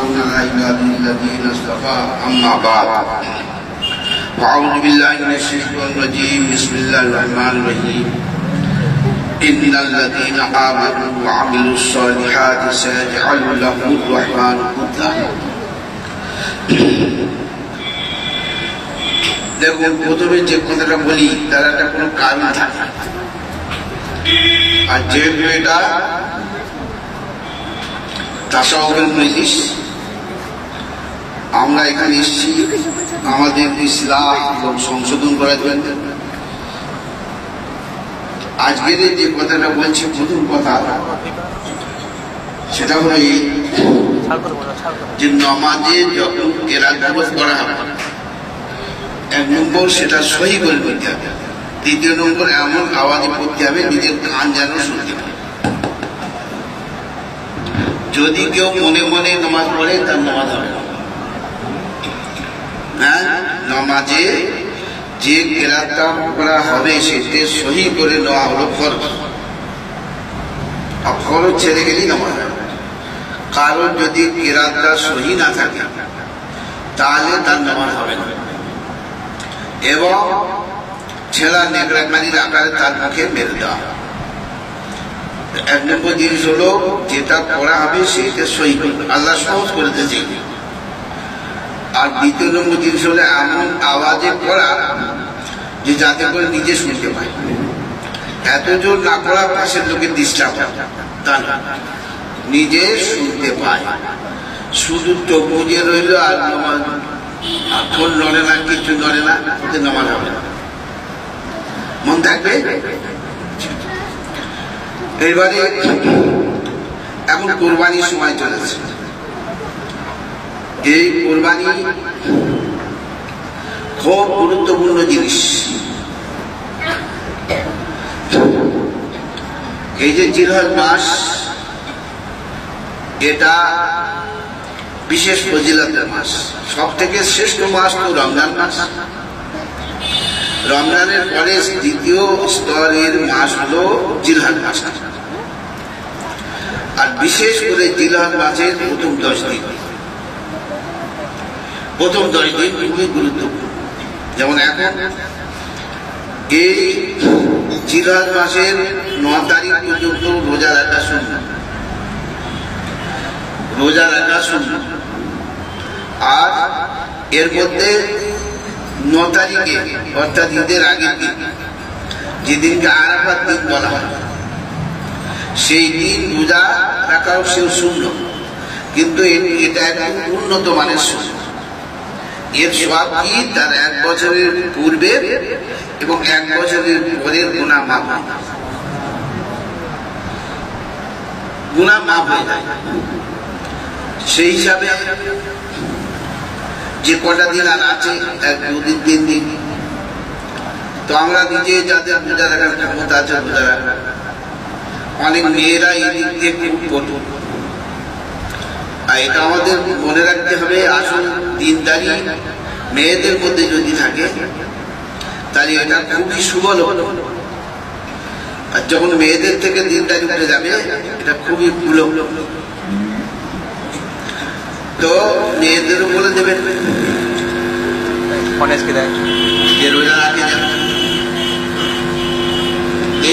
وسلام على عباده الذين اصطفى أما بعد فأعوذ بالله من الشيطان الرجيم بسم الله الرحمن الرحيم إن الذين آمنوا وعملوا الصالحات سيجعل لهم الرحمن ودا দেখুন প্রথমে যে কথাটা বলি তার একটা কোনো কারণ থাকে আর যেহেতু এটা তাসাউফের মজলিস আমরা এখানে এসেছি আমাদের ইসলাহ এবং সংশোধন করার জন্য আজকের যে কথাটা বলছি প্রথম কথা সেটা হলো এই যে নামাজে যখন কেরাত করা হবে এক নম্বর সেটা সহি করে পড়তে হবে, দ্বিতীয় নম্বর এমন আওয়াজে পড়তে হবে নিজের কান যেন শুনতে পারে। যদি কেউ মনে মনে নামাজ পড়ে তার নামাজ হবে না। হ্যাঁ, নামাজে যে কেরাতটা করা হবে সেটা সহি করে নেওয়া হলো ফরজ, আর ফরজ ছেড়ে গেলেই নামাজ হবে। কারণ যদি কেরাতটা সহি না থাকে তাহলে তার নামাজ হবে না, এবং ছেঁড়া নেকড়াকানির আকারে তার মুখে মেরে দেওয়া। এক নম্বর জিনিস হলো যেটা পড়া হবে সেইটা সহি করবে, আল্লাহ সহজ করে দিয়েছে। আর দ্বিতীয় নম্বর জিনিস হলো এমন আওয়াজে পড়া যে যাতে করে নিজে শুনতে পায়। এত জোর না পড়া পাশের লোকের ডিস্টার্ব তা না, নিজে শুনতে পায়। শুধু চোখ বুঝিয়ে রইল আর নামাজ ফোন নড়ে না, কিছু নড়ে না, ওতে নামাজ হবে না। মন থাকবে। এইবারে এখন কোরবানির সময় চলেছে। এই কোরবানি খুব গুরুত্বপূর্ণ জিনিস। এই যে জিলহজ মাস, এটা বিশেষ ফজিলতের মাস। সব থেকে শ্রেষ্ঠ মাস তো রমজান মাস। রমজানের পরে দ্বিতীয় স্তরের মাস হলো জিলহজ মাস, আর বিশেষ করে জিলহজ মাসের প্রথম 10 দিন খুবই গুরুত্বপূর্ণ। যেমন এখন এই জিলহজ মাসের 9 তারিখ পর্যন্ত রোজা রাখা সুন্নাত, আর এর মধ্যে 9 তারিখে অর্থাৎ ঈদের আগের দিন, যেদিনকে আরাফাত দিন বলা হয়, সেই দিন রোজা রাখাও সেও শূন্য, কিন্তু এটা একদম উন্নত মানের শূন্য। এর সব কি তার 1 বছরের পূর্বের এবং 1 বছরের পরের গুনাহ মাফ হয়ে যায়। সেই হিসাবে যে কটা দিন আর আছে, 1, 2 দিন, 3 দিন, তো আমরা নিজে যাদের রোজা রাখার ক্ষমতা আছে রোজা রাখা। অনেক মেয়েরা এই দিক দিয়ে খুব পটু, আর এটা আমাদের মনে রাখতে হবে। আসল দিনদারি মেয়েদের মধ্যে যদি থাকে তাহলে এটা খুবই সুবল। আর যখন মেয়েদের থেকে দিনদারি উঠে যাবে এটা খুবই ভুল। তো মেয়েদের বলে দেবেন যে রোজা রাখে যাবে।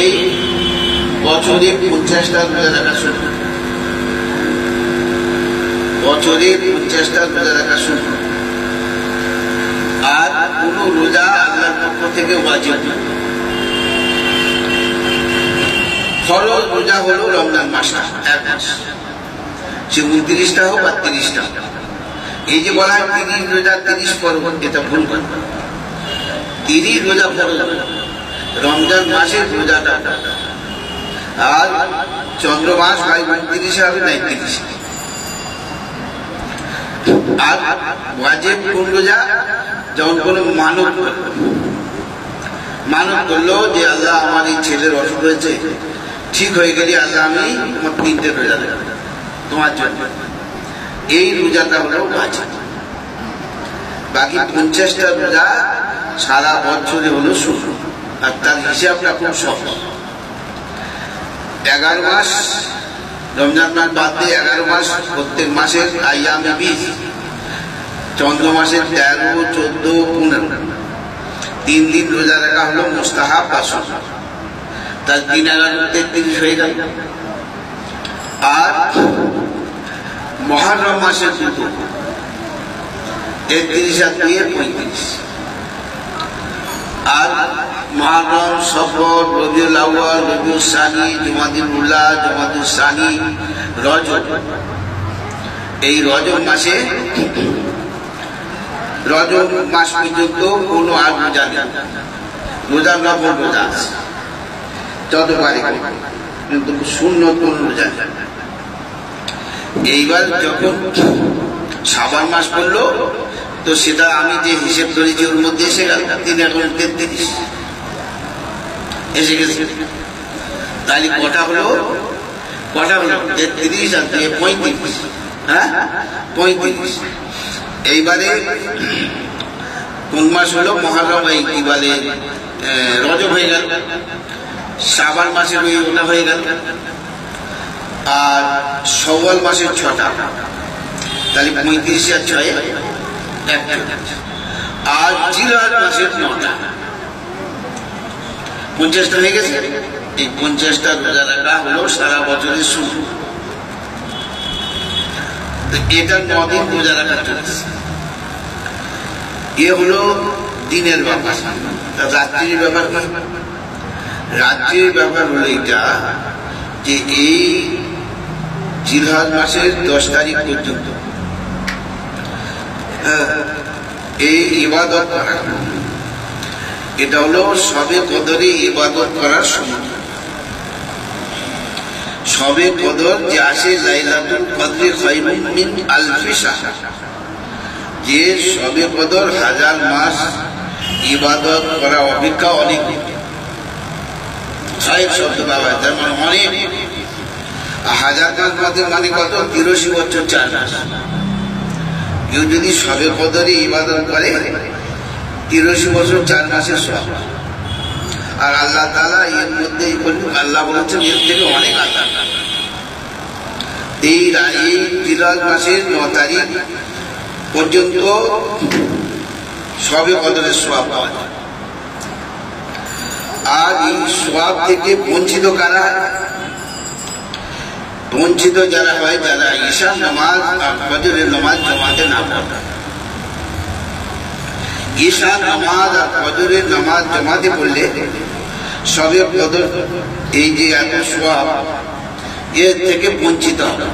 এই বছরে 50টা রোজা রাখা শুরু, আর কোন রোজা আল্লাহর পক্ষ থেকে ওয়াজিব না। ফরজ রোজা হলো রমজান মাসটা, 1 মাস, সে 29টা হোক বা 30টা। এই যে বলা হয় 30 রোজা 30 ফরজ, এটা ভুল কথা। 30 রোজা ফরজ, রমজান মাসের রোজাটা, আর চন্দ্র মাস হয় 29 হবে না 30। আর ওয়াজিব কোন রোজা? যখন কোন মানত করলো যে আল্লাহ আমার এই ছেলের অসুখ হয়েছে, ঠিক হয়ে গেলে আল্লাহ আমি তোমার 3টে রোজা দেব তোমার জন্য, এই রোজাটা হলো ওয়াজিব। বাকি 50টা রোজা সারা বছরে হলো শূন্য, আর তার হিসাবটা খুব সহজ। 11 মাস রমজান মাস বাদ দিয়ে 11 মাস প্রত্যেক মাসের আইয়ামে 20, চন্দ্র মাসের 13, 14, 15 3 দিন রোজা রাখা হলো মুস্তাহাব বা সুন্নাত। তার 3, 11, 33 হয়ে গেল। আর মুহররম মাসের 33 আর 2 35। আর মুহররম, সফর, রবিউল আউয়াল, রবিউল সানি, জুমাদুল উলা, জুমাদুল সানি, রজব। এই রজব মাসে রজব মাস পর্যন্ত কোনো আর রোজা নেই, রোজা নফল রোজা আছে যত পারে, কিন্তু সুন্নত কোন রোজা নেই। এইবার যখন শাবান মাস পড়লো, তো সেটা আমি যে হিসেব ধরেছি ওর মধ্যে এসে গেল 3 এখন 33 এসে গেছে। তাহলে কটা হলো 33 আর 2 35। হ্যাঁ 35। এইবারে কোন মাস হলো? মুহররম, এই কি বলে রজব হয়ে গেল। শাবান মাসের ওটা হয়ে গেল। আর শাওয়াল মাসের 6টা, তাহলে 35 আর 6 1। আর জিলহজ মাসের 9টা, 50টা হয়ে গেছে। এই 50টা রোজা রাখা হলো সারা বছরের শুরু। এটা 9 দিন রোজা রাখা চলছে। এ হলো দিনের ব্যাপার। রাত্রির ব্যাপার কি? রাত্রির ব্যাপার হলো এটা যে এই জিলহজ মাসের 10 তারিখ পর্যন্ত এই ইবাদত করা, এটা হলো শবে কদরে ইবাদত করার সময়। শবে কদর যে আসে লাইলাতুল কদরে খায়রুম মিন আলফি শাহর, যে শবে কদর 1000 মাস ইবাদত করা অপেক্ষা অনেক। খায়র শব্দ ব্যবহার, তার মানে অনেক। 1000 মাস মানে কত? 83 বছর 4 মাস। কেউ যদি শবে কদরে ইবাদত করে 83 বছর 4 মাসের সওয়াব। আর আল্লাহ তাআলা এর মধ্যে আল্লাহ বলেছেন এর থেকে অনেক আল্লাহ। এই জিলহজ মাসের 9 তারিখ পর্যন্ত শবে কদরের সওয়াব পাওয়া যায়। আর এই সওয়াব থেকে বঞ্চিত কারা? বঞ্চিত যারা হয়, যারা ঈশার নামাজ আর ফজরের নামাজ জামাতে না পড়ে। ঈশার নামাজ আর ফজরের নামাজ জামাতে পড়লে শবে কদর এই যে এত সওয়াব, এর থেকে বঞ্চিত হবে।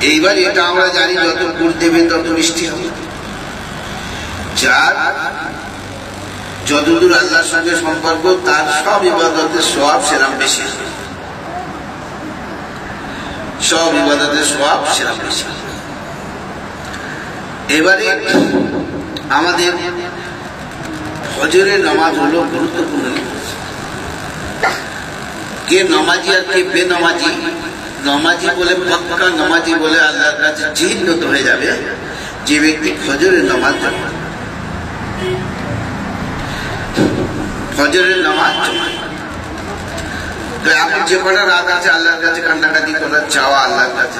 এইবার এটা আমরা জানি যত গুড় দেবে তত মিষ্টি হবে। যার যতদূর আল্লাহর সঙ্গে সম্পর্ক, তার সব ইবাদতের সওয়াব সেরকম বেশি, সব ইবাদতের সওয়াব সেরকম বেশি। এবারে আমাদের ফজরের নামাজ হলো গুরুত্বপূর্ণ। কে নামাজি আর কে বেনামাজি? নামাজি বলে পাক্কা নামাজি বলে আল্লাহর কাছে চিহ্নিত হয়ে যাবে যে ব্যক্তি ফজরের নামাজ জমা, ফজরের নামাজ জমা। তো এখন যে কটা রাত আছে আল্লাহর কাছে কান্নাকাটি করা, চাওয়া, আল্লাহর কাছে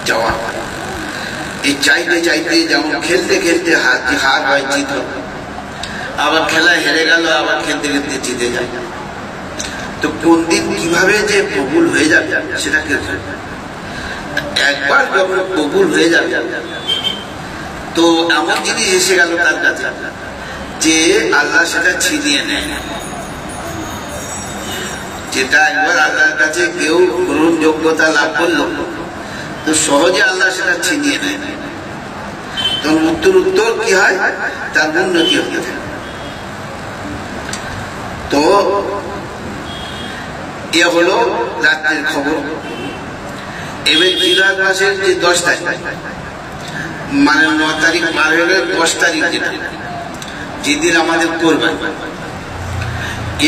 চাওয়া। এই চাইতে চাইতে, যেমন খেলতে খেলতে হার হয়, জিত হয়, আবার খেলায় হেরে গেল, আবার খেলতে খেলতে জিতে যায়। তো কোন দিন কিভাবে যে কবুল হয়ে যাবে সেটা কে? একবার যখন কবুল হয়ে যাবে, তো এমন জিনিস এসে গেল তার কাছে যে আল্লাহ সেটা ছিনিয়ে নেয়। যেটা একবার আল্লাহর কাছে কেউ গ্রহণযোগ্যতা লাভ করলো, তো সহজে আল্লাহ সেটা ছিনিয়ে নেয়। তখন উত্তর উত্তর কি হয়? তার উন্নতি হতে থাকে। তো এ হলো রাত্রের খবর। এবার জিলহজ মাসের যে 10 তারিখ, মানে 9 তারিখ পার হলে 10 তারিখ, যেটা যেদিন আমাদের কোরবানি,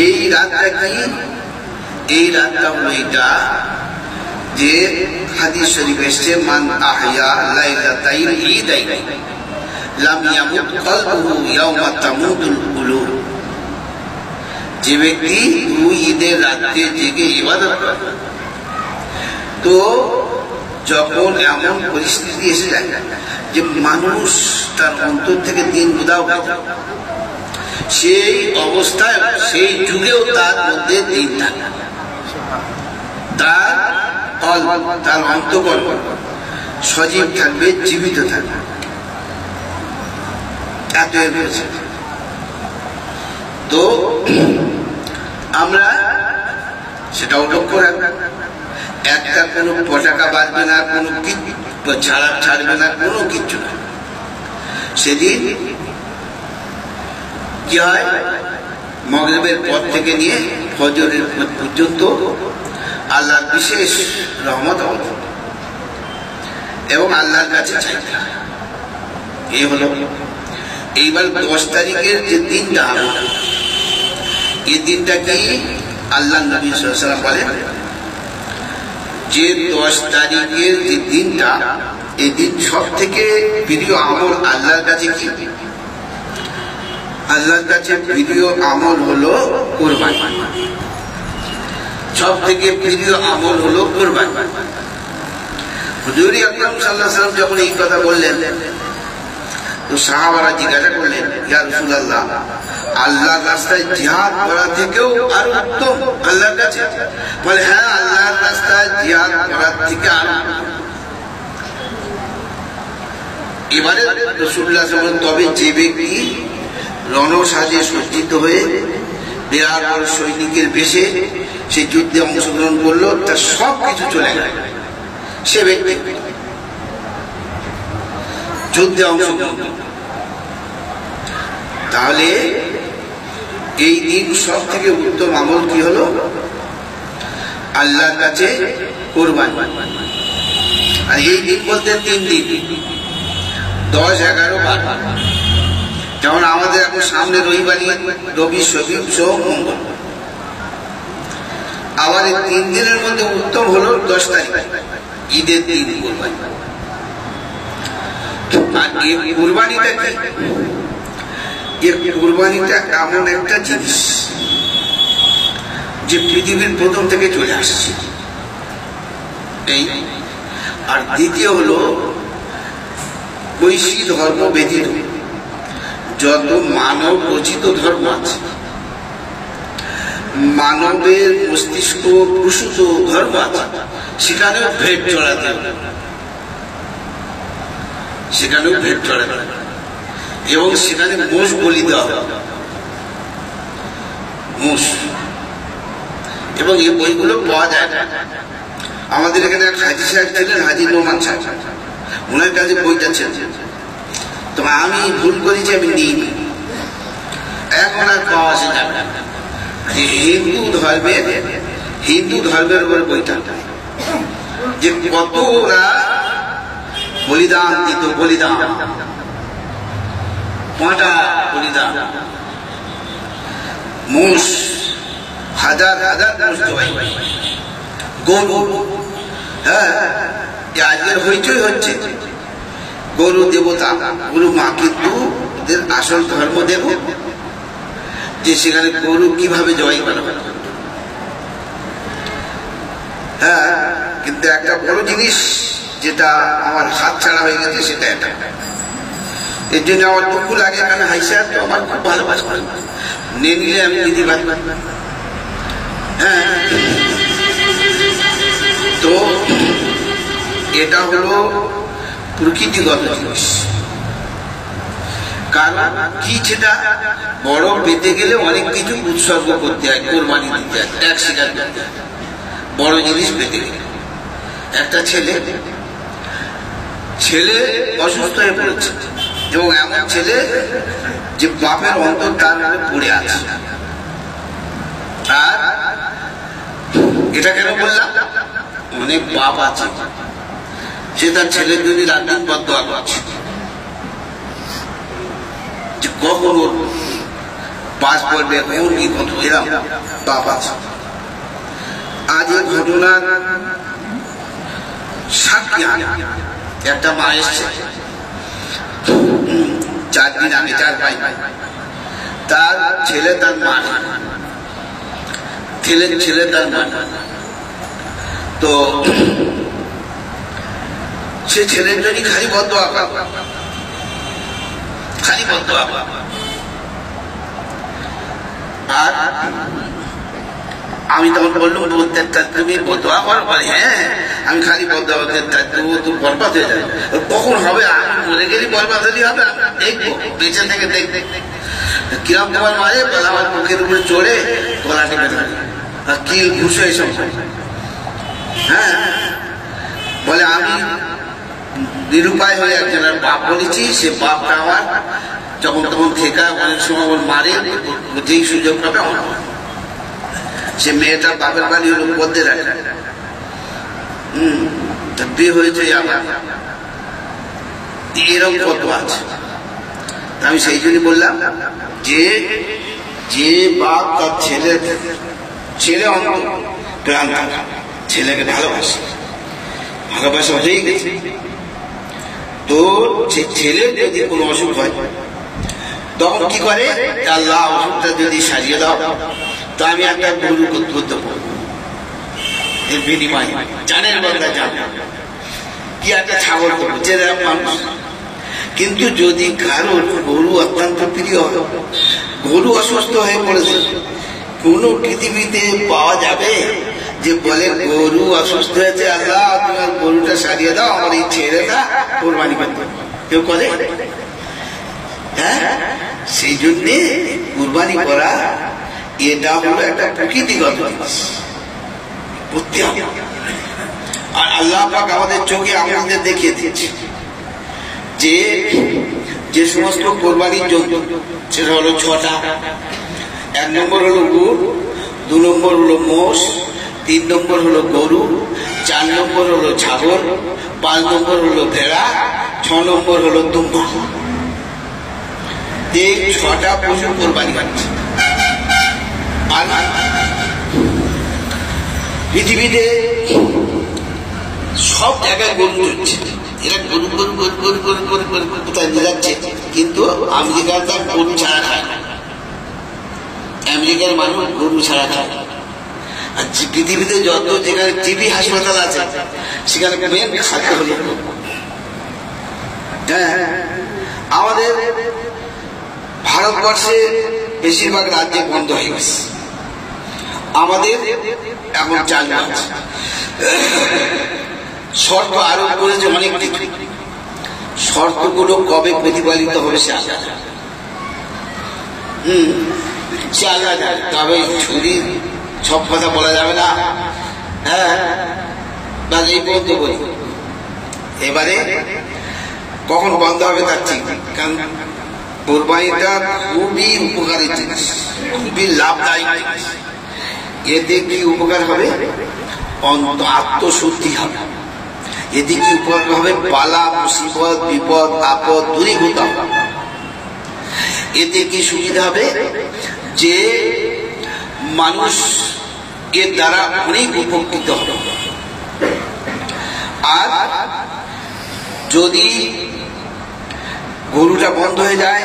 এই রাতটা কি? এই রাতটা হলো এটা যে হাদিস শরীফ এসেছে, মান আহইয়া লাইলাতাইল ঈদাইন লাম ইয়ামুত কলবুহু ইয়াওমা তামুতুল কুলুব। যে ব্যক্তি 2 ঈদের রাত্রে জেগে ইবাদত করে, তো যখন এমন পরিস্থিতি এসে যায় যে মানুষ তার অন্তর থেকে দিন উধাও হয়ে যায়, সেই অবস্থায় সেই যুগেও তার মধ্যে দিন থাকে, তার অন্তঃকরণ সজীব থাকবে, জীবিত থাকবে। এত হয়েছে। তো আমরা সেটাও লক্ষ্য রাখবো, একটা কোনো পটাকা বাজবে না, কোনো ছাড়বে না, কোনো কিচ্ছু না। সেদিন কি হয়, মাগরিবের পর থেকে নিয়ে ফজরের পর্যন্ত আল্লাহর বিশেষ রহমত অবতীর্ণ এবং আল্লাহর কাছে চাইতে হয়। এই হলো এইবার 10 তারিখের যে দিনটা, এই দিনটা কি আল্লাহ নবী সাল্লাল্লাহু আলাইহি ওয়াসাল্লাম বলেন যে 10 তারিখের যে দিনটা, এই দিন সব থেকে প্রিয় আমল আল্লাহর কাছে কি? আল্লাহর কাছে প্রিয় আমল হলো কুরবানি। সব থেকে প্রিয় আমল হলো কুরবানি। হুজুর আকরাম সাল্লাল্লাহু আলাইহি ওয়াসাল্লাম যখন এই কথা বললেন, তো সাহাবারা জিজ্ঞাসা করলেন, ইয়া রাসূলুল্লাহ, আল্লাহর রাস্তায় জিহাদ করা থেকেও আরো উত্তম আল্লাহর কাছে? বলে হ্যাঁ, আল্লাহর রাস্তায় জিহাদ করার থেকে আরো। এবারে রাসূলুল্লাহ সাল্লাল্লাহু আলাইহি ওয়াসাল্লাম, তবে যে ব্যক্তি রণসাজে সজ্জিত হয়ে বিরাট বড় সৈনিকের বেশে সেই যুদ্ধে অংশগ্রহণ করলো, তার সব কিছু চলে গেল, সে ব্যক্তি যুদ্ধে অংশগ্রহণ। তাহলে এই দিন সব থেকে উত্তম আমল কি হলো? আল্লাহর কাছে কুরবানি। আর এই দিন বলতে 3 দিন, 10, 11, 12। যেমন আমাদের এখন সামনে রবিবারই, রবি, শনি, সোম, মঙ্গল। আবার এই 3 দিনের মধ্যে উত্তম হলো 10 তারিখ, ঈদের দিন কুরবানি। আর এই কুরবানিটা কি? এই কুরবানিটা এমন একটা জিনিস যে পৃথিবীর প্রথম থেকে চলে আসছে। এই আর দ্বিতীয় হলো, বৈশী ধর্ম ব্যতীত যত মানব রচিত ধর্ম আছে, মানবের মস্তিষ্ক প্রসূত ধর্ম আছে, সেখানেও ভেট চড়াতে হবে, সেখানেও ভেট চড়াতে হবে, এবং সেখানে মোষ বলি দেওয়া হবে, মোষ। এবং এই বইগুলো পাওয়া যায় না। আমাদের এখানে এক হাজি সাহেব ছিলেন, হাজি নোমান সাহেব, ওনার কাছে বইটা ছিল। তো আমি ভুল করেছি, আমি নিইনি। এখন আর পাওয়া যাবে না। যে হিন্দু ধর্মের উপর বইটা, যে কত ওরা বলিদান দিত, বলিদান, পাঁটা বলিদান, মোষ, হাজার হাজার মোষ জবাই, গরু। হ্যাঁ, আজকের হইচই হচ্ছে গরু দেবতা, গরু মা, কিন্তু ওদের আসল ধর্ম দেব যে সেখানে গরু কিভাবে জবাই করা হবে। হ্যাঁ, কিন্তু একটা বড় জিনিস যেটা আমার হাত ছাড়া হয়ে গেছে, সেটা এটা। এর জন্য আমার দুঃখ লাগে, কারণ হাইসার তো আমার খুব ভালোবাসা, নিয়ে নিলে আমি দিদি ভাই। হ্যাঁ, তো এটা হলো প্রকৃতিগত জিনিস। কারণ কি, সেটা বড় পেতে গেলে অনেক কিছু উৎসর্গ করতে হয়, কোরবানি দিতে হয়, ত্যাগ স্বীকার করতে হয়। বড় জিনিস পেতে গেলে, একটা ছেলে অসুস্থ হয়ে পড়েছে, এবং এমন ছেলে যে বাপের অন্তর তার পড়ে আছে। আর এটা কেন বললাম, অনেক বাপ আছে সে তার ছেলের জন্য রাত পর দোয়া করছে যে কখন ওর পাস পড়বে, কখন কি কত এরম বাপ আছে। আজ এই ঘটনার সাক্ষী একটা মা এসছে 4 দিন আগে, 4 ভাই, তার ছেলে তার মা ছেলে তার মা। তো সে ছেলের জন্য খালি বদদোয়া করে, খালি বদদোয়া করে। আর আমি তখন বললাম, তুমি বদদোয়া করো? বলে হ্যাঁ, আমি খালি বদদোয়া তো বরবাদ হয়ে যাবে। কখন হবে? আমি মরে গেলে বরবাদ হলেই হবে? দেখবো, বেঁচে থেকে দেখবে কিরম তোমার মারে। বলে আমার মুখের উপরে চড়ে গলা টিপে থাকে, কিল ঘুষো এইসব। হ্যাঁ, বলে আমি নিরুপায় হয়ে একজনের বাপ বলেছি, সে বাপটা আমার যখন তখন থেকে অনেক সময় ওর মারে, যেই সুযোগ পাবে আমার। সে মেয়েটা বাপের বাড়ি হলো পদ্মের রাখা, বিয়ে হয়েছে আবার, এরকম কত আছে। আমি সেই জন্য বললাম যে যে বাপ তার ছেলে অন্তর্ক্রান্ত, ছেলেকে ভালোবাসা হয়েই গেছে, তো ছেলের যদি কোনো অসুখ হয় তখন কি করে, আল্লাহ অসুখটা যদি সারিয়ে দাও তো আমি একটা গরু করতে পারবো, এর বিনিময় জানের বদলা জান, কি একটা ছাগল করবো, যেরকম মানুষ। কিন্তু যদি কারোর গরু অত্যন্ত প্রিয়, গরু অসুস্থ হয়ে পড়েছে, কোন পৃথিবীতে পাওয়া যাবে যে বলে গরু অসুস্থ হয়েছে, আল্লাহ তোমার গরুটা সারিয়ে দাও, আমার এই ছেলেটা কোরবানি করতে? কেউ করে? হ্যাঁ, সেই জন্যে কুরবানি করা এটা হলো একটা প্রকৃতিগত জিনিস, করতে হবে। আর আল্লাহ পাক আমাদের চোখে আমাদের দেখিয়ে দিয়েছে যে যে সমস্ত কোরবানির জন্য, সেটা হলো 6টা। 1 নম্বর হলো উট, 2 নম্বর হলো মোষ, 3 নম্বর হলো গরু, 4 নম্বর হলো ছাগল, 5 নম্বর হলো ভেড়া, 6 নম্বর হলো দুম্বা। এই 6টা পশু কোরবানি করছে। আর পৃথিবীতে সব জায়গায় গরু চলছে, এরা গরু গরু গরু গরু গরু গরু গরু কোথায় নিয়ে যাচ্ছে। কিন্তু আমেরিকার তার গরু ছাড়া খায় না, আমেরিকার মানুষ গরু ছাড়া খায়। আর পৃথিবীতে যত যেখানে টিবি হাসপাতাল আছে সেখানে মেন খাদ্য হল। হ্যাঁ, আমাদের ভারতবর্ষে বেশিরভাগ রাজ্যে বন্ধ হয়ে গেছে, আমাদের এখন চালু আছে। শর্ত আরোপ করেছে অনেক কিছু, শর্তগুলো কবে প্রতিপালিত হবে সে আল্লাহ জানে। তবে ছুরি সব কথা বলা যাবে না। হ্যাঁ, এই পর্যন্ত বলি। এবারে কখন বন্ধ হবে তার ঠিক, কারণ কোরবানিটা খুবই উপকারী জিনিস, খুবই লাভদায়ক জিনিস। এতে কি উপকার হবে? আত্মশুদ্ধি হবে। এতে কি উপকার হবে? বালা মুসিবত বিপদ আপদ দূরীভূত হবে। এতে কি সুবিধা হবে? যে মানুষ এর দ্বারা অনেক উপকৃত হবে। আর যদি গরুটা বন্ধ হয়ে যায়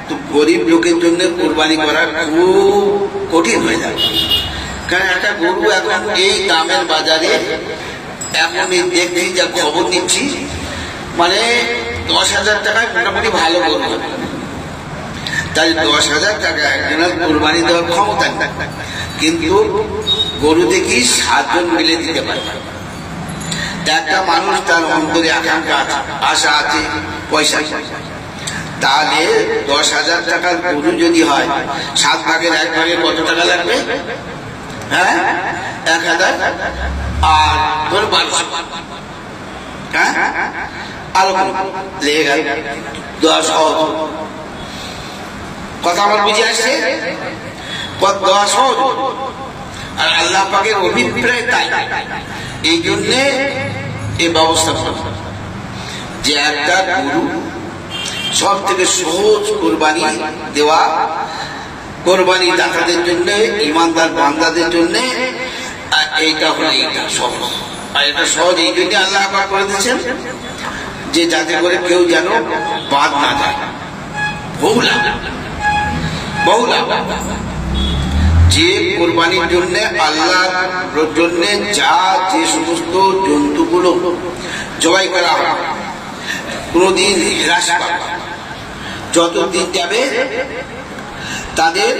তো গরিব লোকের জন্য কোরবানি করা খুব কঠিন হয়ে যায়। কারণ একটা গরু এখন এই দামের বাজারে, এখন দেখছি যা খবর নিচ্ছি, মানে 10,000 টাকায় মোটামুটি ভালো গরু হবে। তাই 10,000 টাকা একজনের কোরবানি দেওয়ার ক্ষমতা নেই, কিন্তু গরুতে কি 7 জন মিলে দিতে পারে। একটা মানুষ তার অন্তরে আকাঙ্ক্ষা আশা আছে, পয়সা, তাহলে 10,000 টাকার গরু যদি হয়, 7 ভাগের 1 ভাগে কত টাকা লাগবে? হ্যাঁ, 1,000। আর ধর 1200, হ্যাঁ, আরো লেগে গেল 10। কথা আমার বুঝে আসছে? 10। আর আল্লাহ পাকের অভিপ্রায় তাই, এই জন্যে এই ব্যবস্থা করা যে একটা গরু সব থেকে সহজ কোরবানি দেওয়া, কোরবানি দাতাদের জন্য, ইমানদার বান্দাদের জন্য এইটা হলো এইটা সহজ। আর এটা সহজ এই জন্য আল্লাহ পাক করে দিয়েছেন যে যাতে করে কেউ যেন বাদ না যায়। বহু লাভ, বহু লাভ। যে কোরবানির জন্য আল্লাহর জন্য যা যে সমস্ত জন্তুগুলো জবাই করা হয় কোনদিন হ্রাস পাবে, যতদিন যাবে তাদের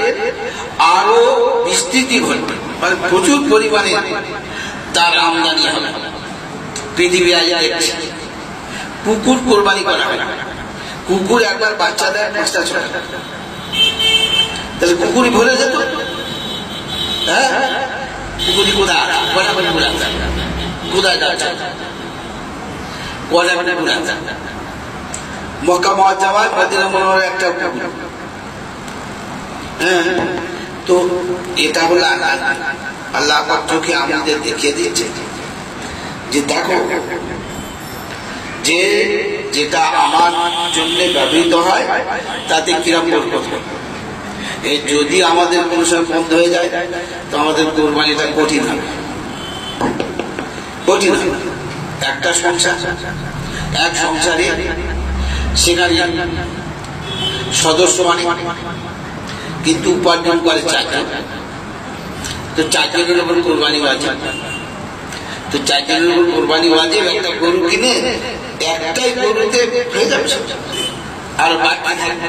আরো বিস্তৃতি ঘটবে, মানে প্রচুর পরিমাণে তার আমদানি হবে। পৃথিবী আজ দেখছে কুকুর কোরবানি করা হয়, কুকুর একবার বাচ্চা দেয় 5টা 6টা, তাহলে কুকুরই ভরে যেত। হ্যাঁ, কুকুরি কোথায় কোথায় যাচ্ছে, মক্কা মুআজ্জামায় মদিনা মুনাওয়ারায় একটা কুকুর। হ্যাঁ, তো এটা হলো আল্লাহ পাক চোখে আমাদের দেখিয়ে দিয়েছে যে দেখো, যে যেটা আমার জন্য ব্যবহৃত হয় তাতে কিরকম করতে হবে। যদি আমাদের কোনো সময় বন্ধ হয়ে যায় তো আমাদের কোরবানিটা কঠিন হবে, কঠিন হবে। একটা সংসার, এক সংসারে সেখানে সদস্য মানে কিন্তু উপার্জন করে 4জন, তো 4জনের উপর কোরবানি ওয়াজিব। তো 4জনের উপর কোরবানি ওয়াজিব। একটা গরু কিনে একটাই গরুতে হয়ে যাবে আর বাকি থাকবে।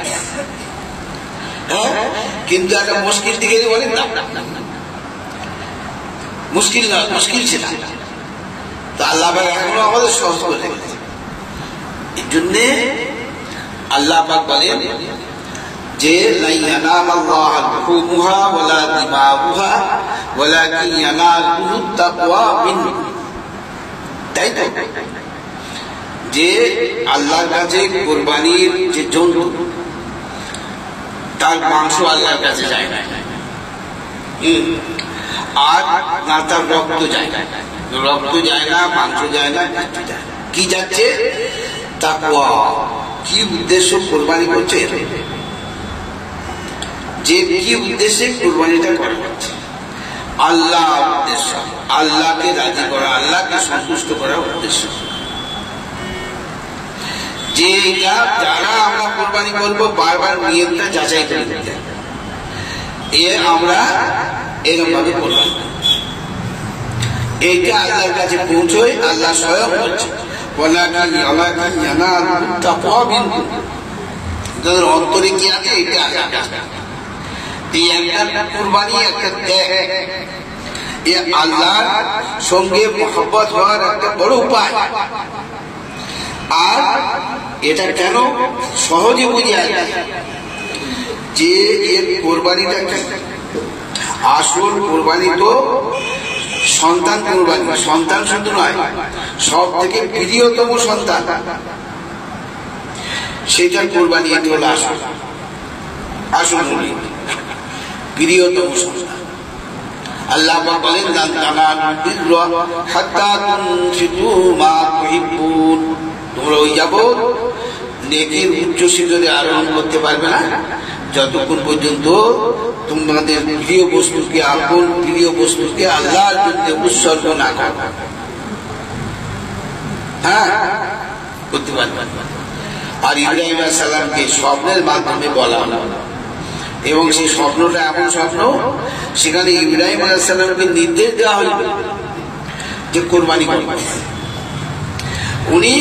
কিন্তু একটা মুশকিল দিকে বলেন না, মুশকিল না, মুশকিল ছিল। তো আল্লাহ পাক এখনো আমাদের সহজ করে রেখেছে। এই জন্যে আল্লাহ পাক বলেন যে লা ইয়ানালাল্লাহু লুহুমুহা ওয়ালা দিমাউহা ওয়ালাকিন ইয়ানালুহুত তাকওয়া মিনকুম। তাই তো, যে আল্লাহর কাছে কুরবানির যে জন্তু তার মাংস আল্লাহর কাছে যায় না, আর না তার রক্ত যায় না, রক্ত যায় না, মাংস যায় না, কি যাচ্ছে? তাকওয়া। কি উদ্দেশ্য কোরবানি করছে? যে কি উদ্দেশ্যে কোরবানিটা করা হচ্ছে? আল্লাহ উদ্দেশ্য, আল্লাহকে রাজি করা, আল্লাহকে সন্তুষ্ট করার উদ্দেশ্য। যে যারা আমরা কোরবানি করবো বারবার নিয়তটা যাচাই করে নিতে, আমরা এরকম ভাবে কোরবানি এইটা আল্লাহর কাছে পৌঁছয়। আল্লাহ স্বয়ং বলছে অন্তরে কি আছে এটা আল্লাহর কাছে। এই একটা কোরবানি, একটা ত্যাগ, এ আল্লাহর সঙ্গে মহব্বত হওয়ার একটা বড় উপায়। আর এটা কেন সহজে বুঝে যায় যে এর কোরবানিটা কি? আসল কোরবানি তো সন্তান কোরবানি। সন্তান শুধু নয়, সব থেকে প্রিয়তম সন্তান, সেটার কোরবানি। এটি হলো আসল, আসল প্রিয়তম সন্তান। আল্লাহ বলেন লান তানালুল বিররা হাত্তা তুনফিকু মা তুহিব্বুন। তোমরা ওই যাবত নেকির উচ্চ শিখরে আরোহণ করতে পারবে না যতক্ষণ পর্যন্ত তোমাদের প্রিয় বস্তুকে, আপন প্রিয় বস্তুকে আল্লাহর জন্য উৎসর্গ না করো। হ্যাঁ, করতে পারবে। আর ইব্রাহিম আলাইহিস সালামকে স্বপ্নের মাধ্যমে বলা হলো, এবং সেই স্বপ্নটা এমন স্বপ্ন, সেখানে ইব্রাহিম আলাইহিস সালামকে নির্দেশ দেওয়া হলো যে কোরবানি করবে। উনি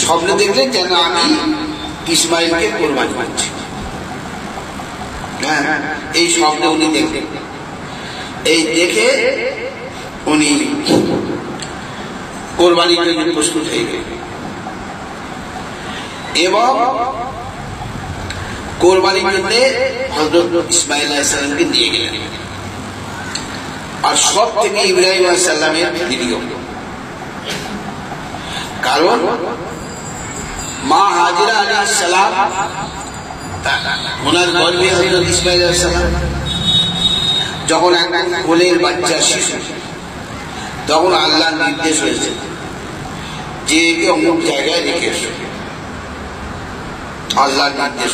স্বপ্নে দেখলেন যেন আমি ইসমাইলকে কোরবানি করছি। হ্যাঁ, এই স্বপ্নে উনি দেখলেন। এই দেখে উনি কোরবানির জন্য প্রস্তুত হয়ে গেলেন এবং কোরবানির জন্য হযরত ইসমাইল আলাইহিস সালামকে নিয়ে গেলেন। আর সব থেকে ইব্রাহিম আলাইহিস সালামের ভিডিও, কারণ মা হাজেরা আলাইহিস সালাম ওনার গর্ভে হযরত ইসমাইল আলাইহিস সালাম যখন একদম কোলের বাচ্চা শিশু, তখন আল্লাহর নির্দেশ হয়েছে যে একে অমুক জায়গায় রেখে এসো। আল্লাহর নির্দেশ,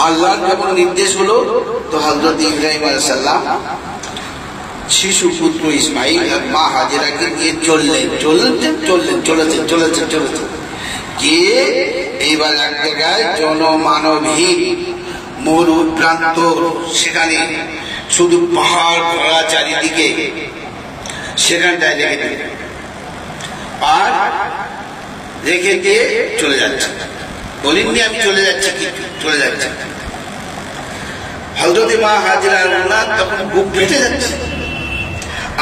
আল্লাহর যখন নির্দেশ হলো, তো হযরত ইব্রাহিম আলাইহিস সালাম শিশু পুত্র ইসমাইল আর মা হাজেরাকে নিয়ে চলেছেন গিয়ে এইবার এক জায়গায় জনমানবহীন মরু প্রান্ত, সেখানে শুধু পাহাড় ভরা চারিদিকে, সেখানটায় রেখে দিলেন আর রেখে দিয়ে চলে যাচ্ছে। বলেননি আমি চলে যাচ্ছি, কি চলে যাচ্ছে। হযরত মা হাজেরার ওনার তখন বুক ফেটে যাচ্ছে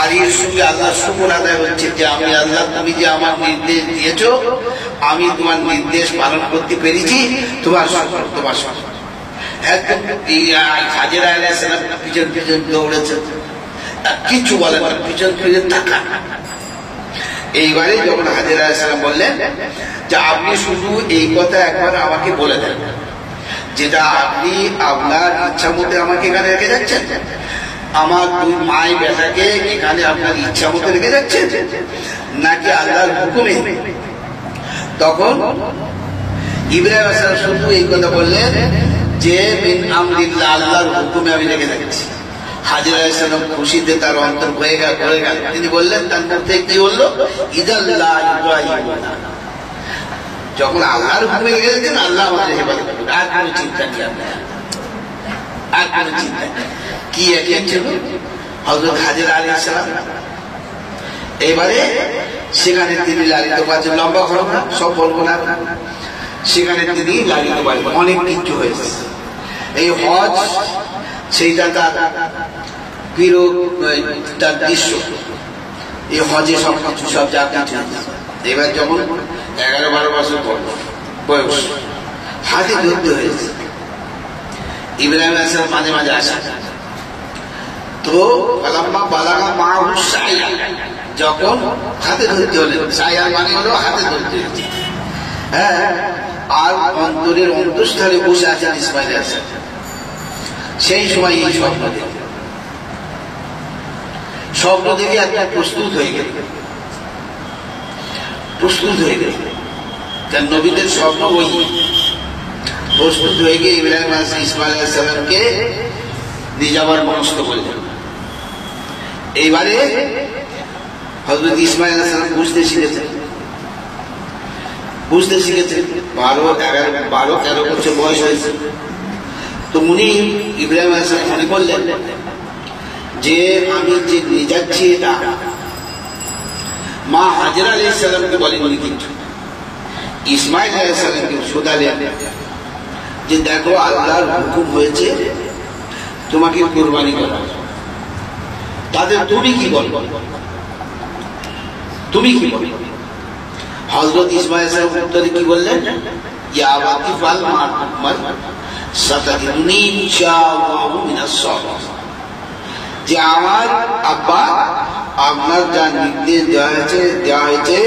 আর এর সঙ্গে আল্লাহ শুকর আদায় হচ্ছে যে আমি আল্লাহ, তুমি যে আমার নির্দেশ দিয়েছ, আমি তোমার নির্দেশ পালন করতে পেরেছি, তোমার শুকর, তোমার শুকর। একদম হাজেরা আলাইহিস সালাম পিছন পিছন দৌড়েছে, কিছু বলেন না, পিছন পিছন থাকা। এইবারে যখন হাজেরা আলাইহিস সালাম বললেন যে আপনি শুধু এই কথা একবার আমাকে বলে দেন, যেটা আপনি আপনার ইচ্ছা মতে আমাকে এখানে রেখে যাচ্ছেন, আমার দুই মাই বেটাকে এখানে আপনার ইচ্ছা মতো রেখে যাচ্ছেন নাকি আল্লাহর হুকুমে? তখন ইব্রাহিম আলাইহিস সালাম শুধু এই কথা বললেন যে মিন আমরিল্লাহ, আল্লাহর হুকুমে আমি রেখে যাচ্ছি। হাজেরা আলাইহিস সালাম খুশিতে তার অন্তর হয়ে গেল। তিনি বললেন, তার মধ্যে কি বললো, ইদাল্লাহ ইব্রাহিম, যখন আল্লাহর হুকুমে রেখে যাচ্ছেন আল্লাহ আমাদের হেফাজত করবেন, আর কোনো চিন্তা নেই আপনার, আর কোনো চিন্তা নেই। কি একই ছিল হযরত হাজেরা আলাইহিস সালাম। এবারে সেখানে তিনি লালিত পাচ্ছেন, লম্বা ঘটনা সব বলবো না, সেখানে তিনি লালিত পাচ্ছেন, অনেক কিছু হয়েছে। এই হজ সেইটা তার প্রিয়, তার দৃশ্য, এই হজে সব কিছু, সব যা কিছু। এবার যখন 11-12 বছর বয়স, হাতে ধরতে হয়েছে। ইব্রাহিম আলাইহিস সালাম মাঝে মাঝে আসে, তো ফালাম্মা বালাগা মাহু সাইয়া, যখন হাতে ধরতে হলেন, সাইয়া মানে হলো হাতে ধরতে হয়েছে, হ্যাঁ, আর অন্তরের অন্তঃস্থলে বসে আছেন ইসমাইল আলাইহিস সালাম। সেই সময় এই স্বপ্ন দেখে একটা প্রস্তুত হয়ে গেল, কারণ নবীদের স্বপ্ন ওই প্রস্তুত হয়ে গিয়ে ইব্রাহিম ইসমাইল আলাইহিস সালামকে নিয়ে যাওয়ার মনস্থ করলেন। এইবারে হযরত ইসমাইল আলাইহিস সালাম বুঝতে শিখেছেন, 12-13 বছর বয়স হয়েছে। তো উনি ইব্রাহিম আলাইহিস সালাম মনে করলেন যে আমি যে নিয়ে যাচ্ছি এটা মা হাজেরা আলাইহিস সালামকে বলেননি, কিন্তু ইসমাইল আলাইহিস সালামকে শোধালেন যে দেখো আল্লাহর হুকুম হয়েছে তোমাকে কুরবানি করা, তাদের তুমি কি বল, তুমি কি বল? হযরত ইসমাইল আলাইহিস সালাম উত্তরে কি বললেন, ইয়া আবাতি ফাল মা তুমার সাতাদিনি ইনশাআল্লাহু মিনাস সাবিরিন, যে আমার আব্বা আপনার যা নির্দেশ দেওয়া হয়েছে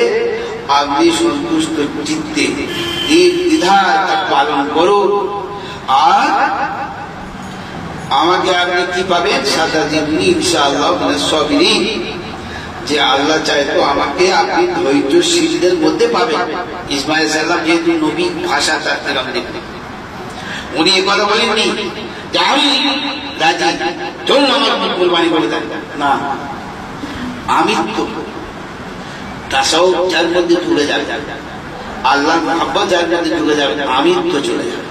আপনি সন্তুষ্ট চিত্তে নির্দ্বিধায় তা পালন করুন, আর আমাকে আপনি কি পাবেন, সাতাদিনি ইনশাআল্লাহু মিনাস সাবিরিন, যে আল্লাহ চাইতো আমাকে আপনি ধৈর্যশীলদের মধ্যে পাবেন। ইসমাইল সাল্লাম যেহেতু নবী, ভাষা তার কিরম দেখবেন, উনি এ কথা বলেননি যে আমি রাজি, চলুন আমার কুরবানি করে দেন, না, আমি তো তাসাউফ যার মধ্যে ঢুকে যাবে, আল্লাহ মুহাব্বত যার মধ্যে ঢুকে যাবে, আমি তো চলে যাবে।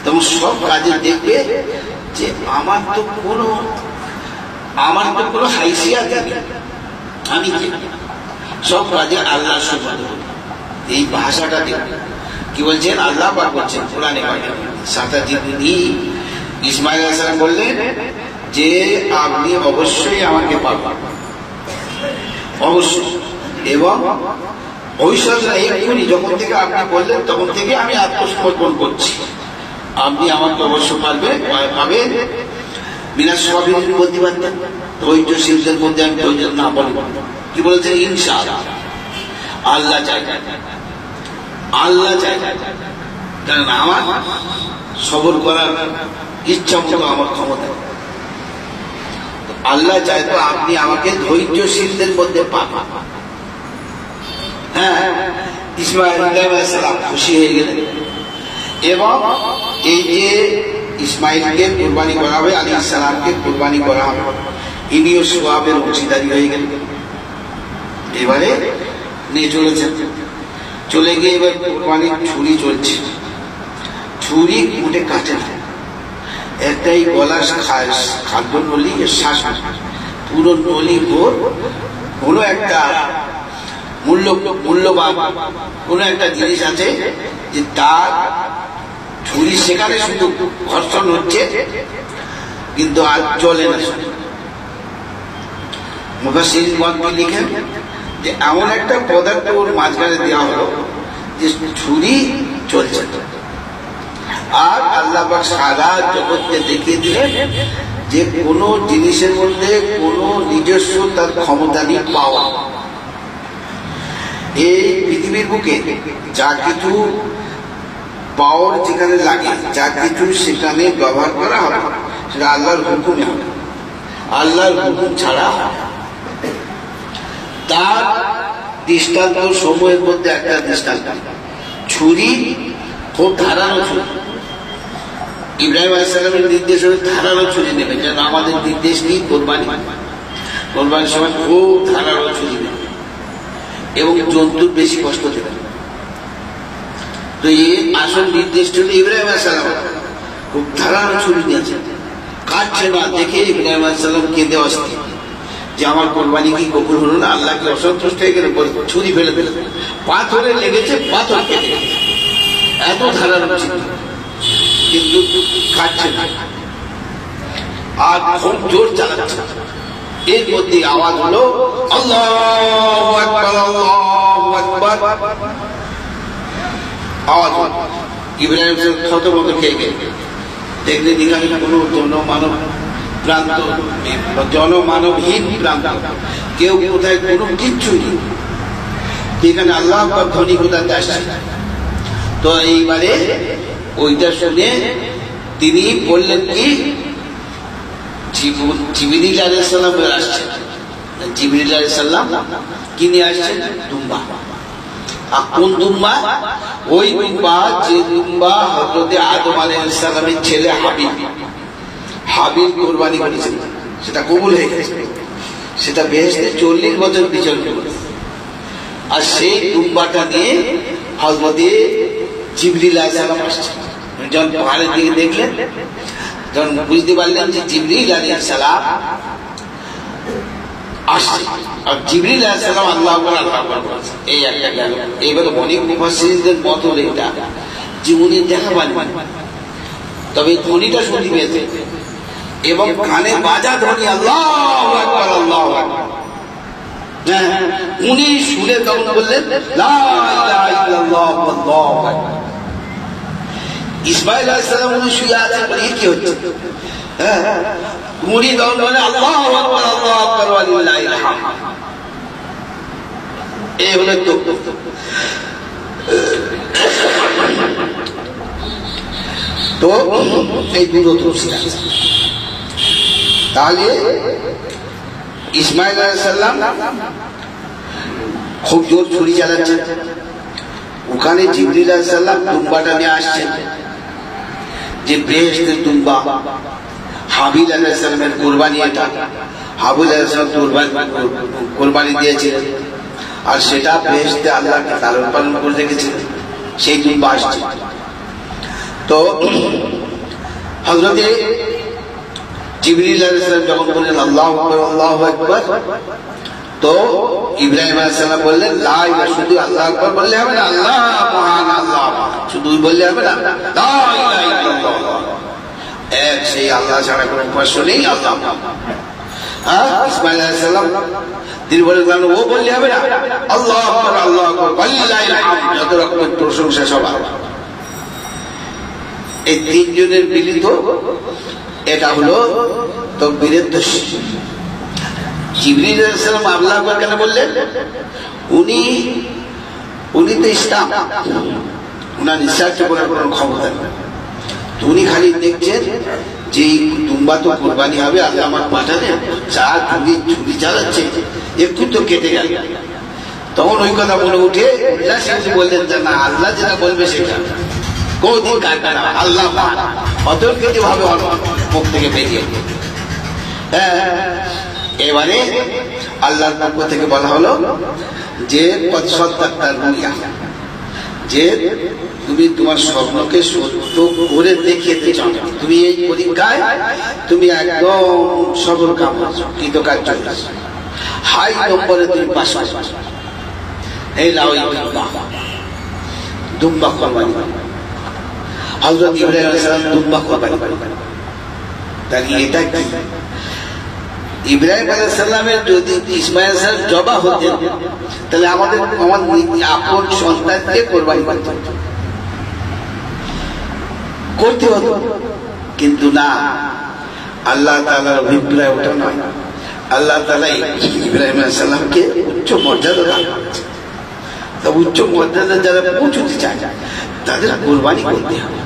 তখন সব কাজে দেখবে যে আমার তো কোনো হাইসিয়াত নেই, আমি সব কাজে আল্লাহর সুবহান। এই ভাষাটা দেখবে কি বলছেন, আল্লাহ পাক বলছেন কোরআনে পাকে, সাতাদিনি ইসমাইল আলাইহিস সালাম বললেন যে আপনি অবশ্যই আমাকে পাবেন, অবশ্যই, এবং ভবিষ্যৎ না, এক্ষুনি যখন থেকে আপনি বললেন তখন থেকে আমি আত্মসমর্পণ করছি, আপনি আমাকে অবশ্যই পাবেন। মিনাস সাবিরিন বলতে পারতেন, ধৈর্যশীলদের মধ্যে আমি ধৈর্য না বলব, কি বলেছেন, ইনশাআল্লাহ, আল্লাহ চাই, কারণ আমার সবর করার ইচ্ছা মতো আমার ক্ষমতা, আল্লাহ চাইতো আপনি আমাকে ধৈর্যশীলদের মধ্যে পাবেন। হ্যাঁ, ইসমাইল আলাইহিস সালাম খুশি হয়ে গেলেন, এবং এই যে ইসমাইলকে কুরবানি করা হবে, আলাইহিস সালামকে কুরবানি করা হবে, ইনিও সওয়াবের অংশীদারি হয়ে গেলেন। এবারে নিয়ে চলে গিয়ে এবার কুরবানির ছুরি চলছে, ছুরি উঠে কাটে না, একটাই গলা খাদ্য নলি শ্বাস পুরো নলি ভোর কোনো একটা মূল্যবান কোনো একটা জিনিস আছে যে তার ছুরি সেখানে শুধু ঘর্ষণ হচ্ছে কিন্তু আর চলে না। মুফাসসিরিনগণ লিখেন যে এমন একটা পদার্থ ওর মাঝখানে দেওয়া হলো যে ছুরি চলছে, আর আল্লাহ পাক সারা জগৎকে দেখিয়ে দিলেন যে কোন জিনিসের মধ্যে কোন নিজস্ব তার ক্ষমতা নেই পাওয়া। এই পৃথিবীর বুকে যা কিছু পাওয়ার যেখানে লাগে, যা কিছু সেখানে ব্যবহার করা হবে সেটা আল্লাহর হুকুমে হবে, আল্লাহর হুকুম ছাড়া। তার দৃষ্টান্ত সময়ের মধ্যে একটা দৃষ্টান্ত, ছুরি খুব ধারালো ছুরি। ইব্রাহিম আলাইহিস সালামের নির্দেশ হলে ধারালো ছুরি নেবে, যেন আমাদের নির্দেশ নেই কোরবানির সময় খুব ধারালো ছুরি নেবে এবং জন্তুর বেশি কষ্ট দেবে। তো এই আসল নির্দেশ হল ইব্রাহিম আলাইহিস সালাম খুব ধারালো ছুরি নিয়েছে, কাটছে না দেখে ইব্রাহিম আলাইহিস সালাম কেঁদে অস্থির যে আমার কোরবানি কি কবুল হলো না, আল্লাহকে অসন্তুষ্ট হয়ে গেলে ছুরি ফেলে ফেলে পাথরে লেগেছে, পাথর কেটে গেছে, এত ধারালো ছিল কিন্তু খাচ্ছে না আর খুব জোর চালাচ্ছে। এর মধ্যে আওয়াজ হলো আল্লাহু আকবার, আল্লাহু আকবার। আওয়াজ ইব্রাহিম থতমত খেয়ে গেল, দেখলে দিঘায় কোনো জনমানবহীন প্রান্ত, কেউ কোথায় কোনো কিচ্ছু নেই, এখানে আল্লাহ আকবার ধ্বনি কোথাতে আসছে। তো এইবারে ওইটা শুনে তিনি বললেন কি জিবরিল আলাইহিস সালাম আসছেন। জিবরিল আলাইহিস সালাম কি নিয়ে আসছেন? দুম্বা। আর কোন দুম্বা? ওই দুম্বা যে দুম্বা হযরত আদম আলাইহিস সালামের ছেলে হাবিল কুরবানি করেছেন, সেটা কবুল হয়ে গেছে, সেটা বেহেশতে 40 বছর বিচরণ করে। আর সেই দুম্বাটা নিয়ে হযরত জিবরিল আলাইহিস সালাম আসছেন। যখন পাহাড়ের দিকে দেখলেন, যখন বুঝতে পারলেন যে জিবরিল আলাইহিস সালাম আসছে, আর জিবরিল আলাইহিস সালাম আল্লাহু আকবার আল্লাহু আকবার বলছেন, এই একটা গেল। এবারে অনেক মুফাসসিরদের মত হলো এটা জীবনে দেখা পায়নি, তবে ধ্বনিটা শুনতে পেয়েছে এবং কানে বাজা ধ্বনি আল্লাহু আকবার আল্লাহু আকবার। উনি সুরে তখন বললেন লা ইলাহা ইল্লাল্লাহ আল্লাহু আকবার। ইসমাঈল আলাইহিস সালাম উনি শুয়ে আছেন, বলে কি হচ্ছে? উনি তখন বলেন আল্লাহু আকবার আল্লাহু আকবার ওয়া লিল্লাহিল হামদ। এই হলো তো এই দুটো তফসির আছে। তাহলে ইসমাঈল আলাইহিস সালাম খুব জোর ছুরি চালাচ্ছেন, ওখানে জিবরিল আলাইহিস সালাম দুম্বাটা নিয়ে আসছেন, যে বেহেশতের দুম্বা। হাবিল আলাইহিস সালামের কুরবানি এটা, হাবিল আলাইহিস সালাম কুরবানি দিয়েছিলেন, আর সেটা বেহেশতে আল্লাহকে লালন পালন করে রেখেছিলেন, সেই দুম্বা আসছে। তো হযরতে জিবরিল আলাইহিস সালাম যখন বললেন আল্লাহু আকবার আল্লাহু আকবার, তো ইব্রাহিম আলাইহিস সালাম বললেন লা ইলাহা, শুধু আল্লাহু আকবার বললে হবে না, আল্লাহ মহান, আল্লাহ শুধু বললে হবে না, লা ইলাহা ইল্লাল্লাহ, এক সেই আল্লাহ ছাড়া কোনো উপাস্য নেই, আল্লাহ। ইসমাঈল আলাইহিস সালাম তিনি বললেন ও বললে হবে না, আল্লাহু আকবার আল্লাহু আকবার ওয়ালিল্লাহিল হামদ, যত রকমের প্রশংসা সবার। এই তিনজনের মিলিত এটা হলো তাকবীরের দৃশ্য। জিবরিল আলাইহিস সালাম আল্লাহু আকবার কেন বললেন? উনি তো ইসলাম, উনার রিসার্চ করার কোনো ক্ষমতা নেই। উনি খালি দেখছেন যে দুম্বা তো কোরবানি হবে, আল্লাহ আমার পাঠালেন, যা ছুরি চালাচ্ছে একটু তো কেটে গেল। তখন ওই কথা মনে উঠে বললেন যে না, আল্লাহ যেটা বলবে সেটা কোনদিন কাটবে না, আল্লাহ অতর্কিত ভাবে মুখ থেকে বেরিয়ে। এবারে আল্লাহর পক্ষ থেকে বলা হলো যে যে তুমি তোমার স্বপ্নকে সত্য করে দেখিয়ে চাও, তুমি এই পরীক্ষায় তুমি একদম সফল কাম কৃতকার্য, হাই নম্বরে তুমি পাস করছো। এই লাও দুম্বা কোরবানি, হযরত ইব্রাহিম আলাইহিস সালাম দুম্বা কোরবানি। তাহলে এটা কি? ইব্রাহিম আলাইহিস সালামের যদি ইসমাঈল সাহেব জবা হতেন, তাহলে আমাদের আপন সন্তানকে কোরবানি করতে হতো। কিন্তু না, আল্লাহ তাআলার অভিপ্রায় ওটা নয়। আল্লাহ তাআলা ইব্রাহিম আলাইহিস সালামকে উচ্চ মর্যাদা দান করেছেন। তা উচ্চ মর্যাদা যারা পৌঁছতে চায় তাদের কোরবানি করতে হবে,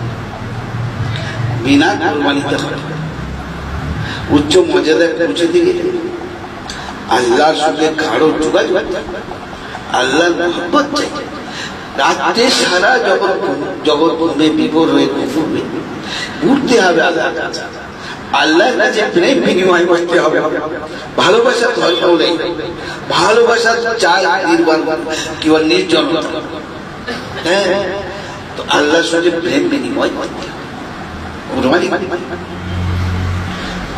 বিনা কোরবানিতে হবে। উচ্চ মর্যাদায় পৌঁছতে গেলে আল্লাহর সঙ্গে গাঢ় যোগাযোগ, আল্লাহর মহব্বত চাই। রাত্রে সারা জগৎ ঘুমে বিভোর হয়ে ঘুমবে, ঘুরতে হবে আল্লাহর কাছে, আল্লাহর কাছে প্রেম বিনিময় করতে হবে। ভালোবাসা ধর্ম নেই, ভালোবাসা চাই নির্বাণ কি বল নির্জনতা। হ্যাঁ, তো আল্লাহর সঙ্গে প্রেম বিনিময় করতে হবে, কোরবানি।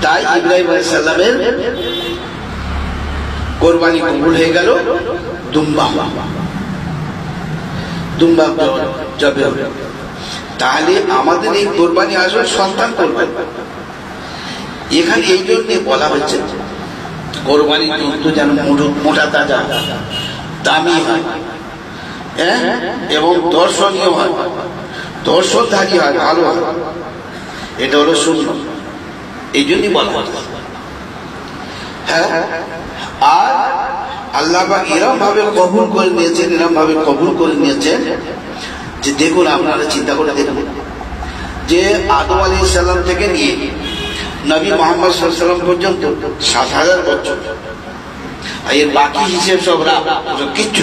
তাই ইব্রাহিম আলাইহিস সালামের কোরবানি কবুল হয়ে গেল। দুম্বা জবে হবে। তাহলে আমাদের এই কোরবানি আসলে সন্তান কোরবানি। এখানে এই জন্য বলা হচ্ছে কোরবানি কিন্তু যেন মোটা তাজা দামি হয়, এবং দর্শনীয় হয়, দর্শনধারী হয়, ভালো হয়। এটা হলো সুন্নাত, এই জন্যই বলা হয়। হ্যাঁ, আর আল্লাহ পাক এরকম ভাবে কবুল করে নিয়েছেন, এরকম ভাবে কবুল করে নিয়েছেন যে দেখুন, আপনারা চিন্তা করে দেখুন যে আদম আলাইহিস সালাম থেকে নিয়ে নবী মুহাম্মদ সাল্লাল্লাহু আলাইহি ওয়াসাল্লাম পর্যন্ত ৭,০০০ বছর, আর এর বাকি হিসেব সব কিচ্ছু।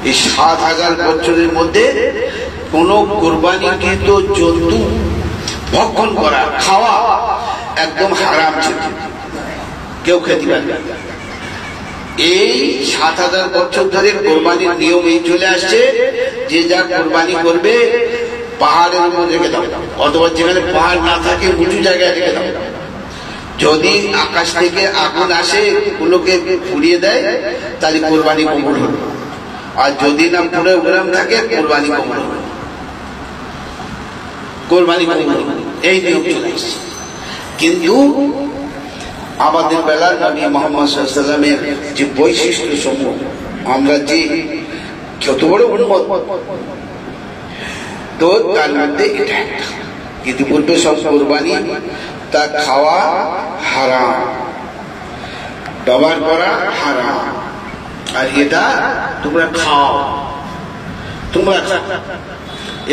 এই ৭,০০০ বছরের মধ্যে কোন কোরবানিকৃত জন্তু ভক্ষণ করা, খাওয়া একদম হারাম ছিল, কেউ খেতে পারবে। এই ৭,০০০ বছর ধরে কোরবানির নিয়ম এই চলে আসছে যে যা কোরবানি করবে পাহাড়ের উপর রেখে দাও, অথবা যেখানে পাহাড় না থাকে উঁচু জায়গায় রেখে দাও। যদি আকাশ থেকে আগুন আসে ওগুলোকে পুড়িয়ে দেয় তাহলে কোরবানি কবুল হবে, আর যদি না পুরো গ্রাম থাকে কোরবানি কবুল হবে, কোরবানি কবুল হবে। এই নিয়ম চলে আসছে। কিন্তু আমাদের বেলার নবী মুহাম্মদ সাল্লাল্লাহু আলাইহি ওয়াসাল্লামের যে বৈশিষ্ট্য সমূহ, আমরা যে যত বড় উন্মত, তো তার মধ্যে এটা একটা। ইতিপূর্বে সব কোরবানি তা খাওয়া হারাম, ব্যবহার করা হারাম, আর এটা তোমরা খাও, তোমরা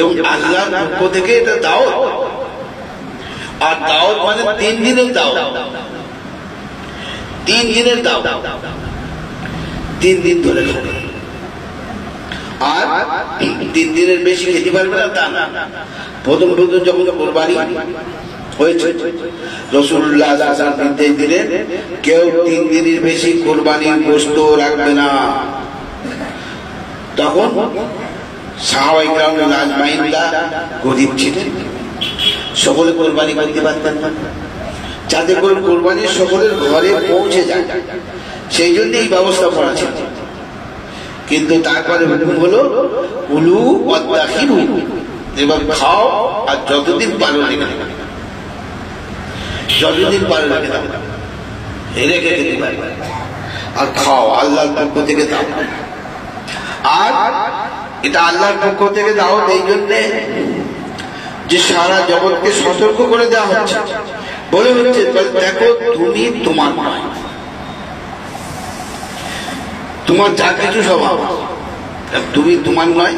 এবং আল্লাহর পক্ষ থেকে এটা দাওয়াত। আর দাওয়াত মানে 3 দিনের দাওয়াত, 3 দিনের দাওয়াত, 3 দিন ধরে খাবে। আর 3 দিনের বেশি খেতে পারবে না তা না। প্রথম যখন কোরবানি হয়েছে রাসূলুল্লাহ সাল্লাল্লাহু আলাইহি ওয়াসাল্লাম নির্দেশ দিলেন কেউ 3 দিনের বেশি কোরবানির গোশত রাখবে না। তখন সাহাবায়ে কেরাম আজমাইনরা গরীব ছিলেন, সকলে কোরবানি করতে পারতেন না, যাতে করে কোরবানি সকলের ঘরে পৌঁছে যায়, সেই জন্য এই ব্যবস্থা করা ছিল। কিন্তু তারপরে হুকুম হলো কুলু ওয়াদাখিরু, এবার খাও আর যতদিন পারো রেখে দাও, যতদিন পারো রেখে দাও, রেখে খেতে পারবে আর খাও, আল্লাহর পক্ষ থেকে দাও। আর এটা আল্লাহর পক্ষ থেকে দাও এই জন্যে যে সারা জগৎকে সতর্ক করে দেওয়া হচ্ছে, বলে হচ্ছে দেখো তুমি তোমার নয়, তোমার যা কিছু সব আমার, তুমি তোমার নয়।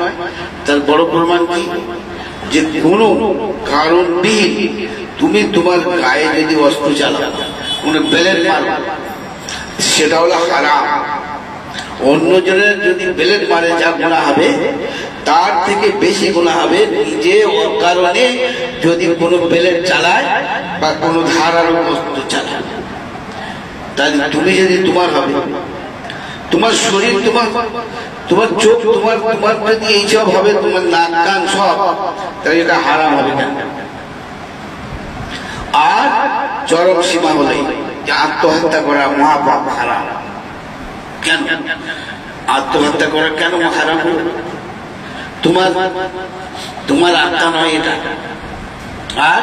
তার বড় প্রমাণ কি? যে কোনো কারণবিহীন তুমি তোমার গায়ে যদি অস্ত্র চালাও, কোন বেলের মারো, সেটা হলো হারাম। অন্যজনের যদি বেলেট মারে যা গুনাহ হবে তার থেকে বেশি গুনাহ হবে নিজে অকারণে যদি কোনো বেলেট চালায় বা কোনো ধারালো অস্ত্র চালায়। তাহলে তুমি যদি তোমার হবে, তোমার শরীর, তোমার চোখ, তোমার যদি এইসব হবে, তোমার নাক কান সব, তাহলে এটা হারাম হবে না। আর চরম সীমা হলে যে আত্মহত্যা করা মহাপাপ, হারাম। কেন আত্মহত্যা করা কেন হারাম হলো? তোমার আত্মা নয় এটা। আর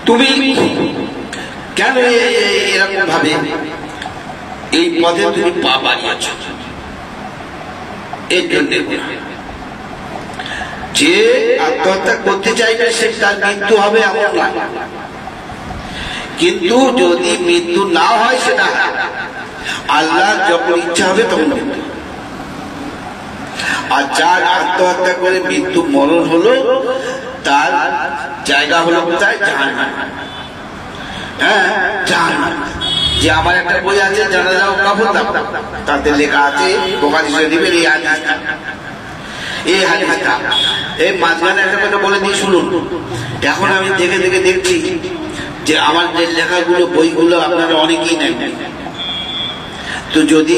তুমি কেন এরকম ভাবে এই পথে তুমি পা বাড়িয়েছ? এর জন্য যে আত্মহত্যা করতে চাইবে সে তার মৃত্যু হবে এমন নয়, কিন্তু যদি মৃত্যু না হয় সেটা আল্লাহ যখন ইচ্ছা হবে তখন মৃত্যু। আর যার আত্মহত্যা করে মৃত্যু মরণ হলো তার জায়গা হলো কোথায়? জাহান্নাম। হ্যাঁ, জাহান্নাম। যে আমার একটা বই আছে জানাজা ও কাফন, তাতে লেখা আছে বুখারী শরীফের এই হাদিসটা। এই মাঝখানে একটা কথা বলে দিয়ে শুনুন। এখন আমি দেখছি যে আমার যে লেখাগুলো, বইগুলো আপনারা অনেকেই নেন। তো যদি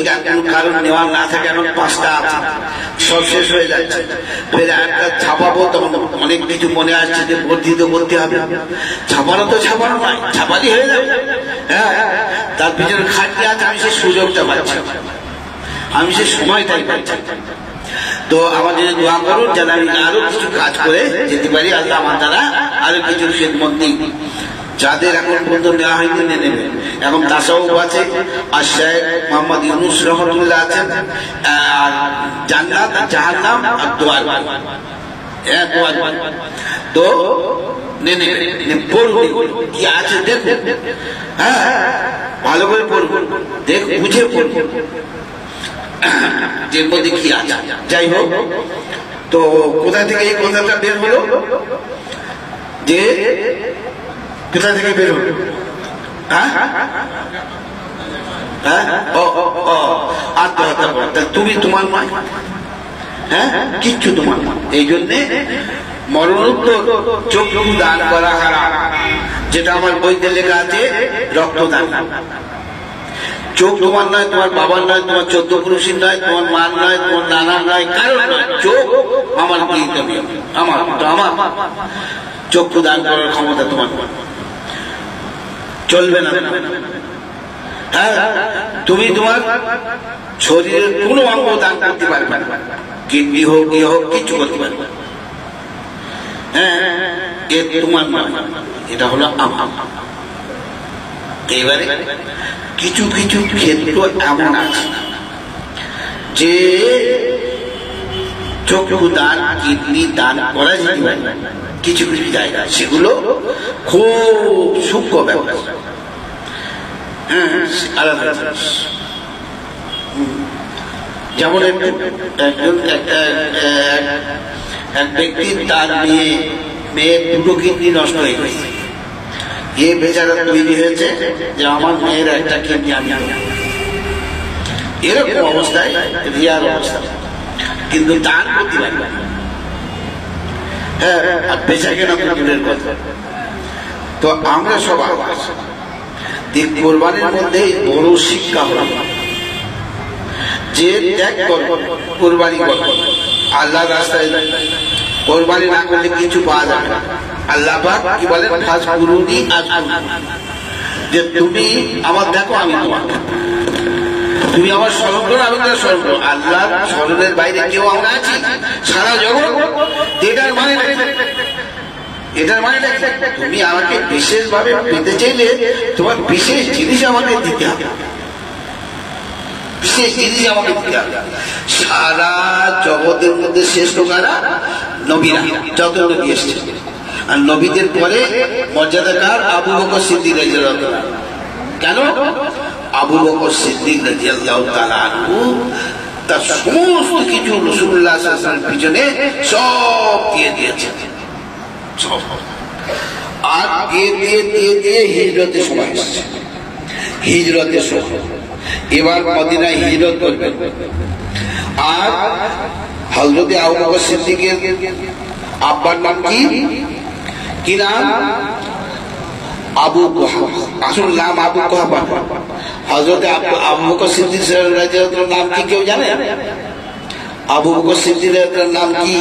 কারণ নেওয়ার না থাকে, এখন 5টা আছে, সব শেষ হয়ে যাচ্ছে। ফের একটা ছাপাবো, তখন অনেক কিছু মনে আসছে যে বর্ধিত করতে হবে। ছাপানো তো ছাপানো নয়, ছাপালি হয়ে যাবে। হ্যাঁ, তার পিছনে খাটতে আছে, আমি সে সুযোগটা পাচ্ছি, আমি সে সময়টাই পাচ্ছি। তো আমার জন্য দোয়া করুন যেন আমি আরো কিছু কাজ করে যেতে পারি। আল্লাহ আমার দ্বারা আরো কিছু খেদমত দিন। যাদের এখন পর্যন্ত নেওয়া হয়নি নিয়ে নেবে। এখন তাসাউফ আছে, আর শেখ মোহাম্মদ ইউনুস রহমতুল্লাহ আছেন, আর জান্নাত, জাহান্নাম, আর দোয়ার। তো পড়ুন কি আছে দেখুন। হ্যাঁ, ভালো করে পড়ুন, দেখ বুঝে পড়ুন যে মধ্যে কি আছে। যাই হোক, তো কোথা থেকে এই কথাটা বের হলো? যে কোথা থেকে বের হলো? আত্মহত্যা করা তুমি তোমার নয়। হ্যাঁ, কিচ্ছু তোমার নয়। এই জন্যে মরণোত্তর চক্ষু দান করা হারাম, যেটা আমার বইতে লেখা আছে, রক্তদান। চোখ তোমার নয়, তোমার বাবার নয়, তোমার 14 পুরুষের নয়, তোমার মার নয়, তোমার নানার নয়, কারণ নয়। চোখ আমার গৃহীত, আমার চক্ষু দান করার ক্ষমতা তোমার চলবে না। হ্যাঁ, তুমি তোমার শরীরের কোনো অঙ্গ দান করতে পারবে না, কিডনি হোক, ইয়ে হোক, কিছু করতে পারবে। হ্যাঁ, এ তোমার নয়, এটা হলো আমার। এবারে কিছু কিছু ক্ষেত্র এমন আছে যে চক্ষু দান, কিডনি দান করা যেতে পারে কিছু কিছু জায়গা, সেগুলো খুব সূক্ষ্ম ব্যাপার। হ্যাঁ, আলাদা। যেমন এক ব্যক্তি তার মেয়ের 2টো কিডনি নষ্ট হয়ে গেছে। এ বেচারা তৈরি হয়েছে যে আমার মেয়ের একটা কিডনি আমি এরকম অবস্থায়, রিয়ার অবস্থা, কিন্তু দান করতে পারবে না। হ্যাঁ, আর বেচা কেনা দূরের কথা। তো আমরা সবাই কোরবানির মধ্যে বড় শিক্ষা হল যে ত্যাগ করব, কোরবানি করব, আল্লাহ রাস্তায় কোরবানি না করলে কিছু পাওয়া যাবে না। আল্লাহ পাক কি বলেন? ফাজকুরুনি আযকুরকুম, যে তুমি আমার দেখো, আমি তোমার, তুমি আমার স্মরণ করো, আমি তার স্মরণ করো। আল্লাহর স্মরণের বাইরে কেউ আমরা আছি সারা জগৎ? এটার মানে তুমি আমাকে বিশেষ ভাবে পেতে চাইলে তোমার বিশেষ জিনিস আমাকে দিতে হবে, বিশেষ জিনিস আমাকে দিতে হবে। সারা জগতের মধ্যে শ্রেষ্ঠ কারা? নবীরা, যত নবী এসেছে। আর নবীদের পরে মর্যাদাকার আবু বকর সিদ্দিক রাদিয়াল্লাহু তাআলা। কেন? আবু বকর সিদ্দিক রাদিয়াল্লাহু তাআলা আনহু তার সমস্ত কিছু রাসূলুল্লাহ সাল্লাল্লাহু আলাইহি ওয়াসাল্লামের পিছনে সব দিয়ে দিয়েছেন, সব। আর দিয়ে হিজরতের সময় এসেছে, হিজরতের সময় এবার মদিনায় হিজরত করবেন। আর হযরত আবু বকর সিদ্দিকের আব্বার নাম কি নাম? আবু কুহাফা, আসল নাম আবু কুহাফা। হযরত আবু বকর সিদ্দিক রাদিয়াল্লাহু তাআলার নাম কি কেউ জানে? আবু বকর সিদ্দিক রাদিয়াল্লাহু তাআলার নাম কি?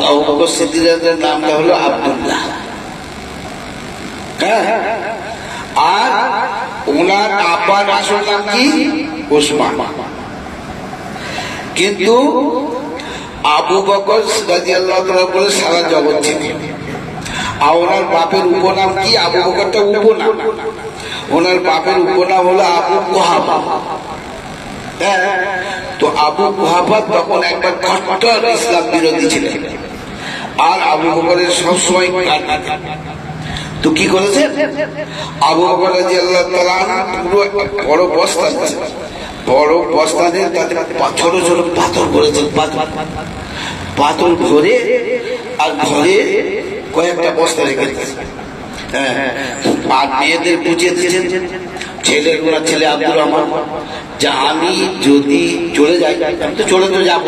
আবু বকর সিদ্দিক রাদিয়াল্লাহু তাআলার নামটা হলো আব্দুল্লাহ। আর ওনার আব্বার আসল নাম কি? ওসমান। কিন্তু আবু বকর রাদিয়াল্লাহু তাআলা বলে সারা জগৎ চিনে। আর ওনার বাপের উপনাম কি? আবু বকরটা উপনাম, ওনার বাপের উপনাম হলো আবু কুহাফা। তো আবু কুহাফা তখন একবার কট্টর ইসলাম বিরোধী ছিলেন, আর আবু বকরের সবসময় তো কি করেছে? আবু বকর রাদিয়াল্লাহু তাআলা পুরো বড় বস্তা, বড় বস্তাতে তাতে ছোট ছোট পাথর করেছেন, পাথর ভরে আর ঘরে কয়েকটা বস্তা রেখে দিয়েছে। আর মেয়েদের বুঝিয়ে দিয়েছেন, ছেলে আব্দুর রহমান, যে আমি যদি চলে যাই, আমি তো চলে তো যাবো,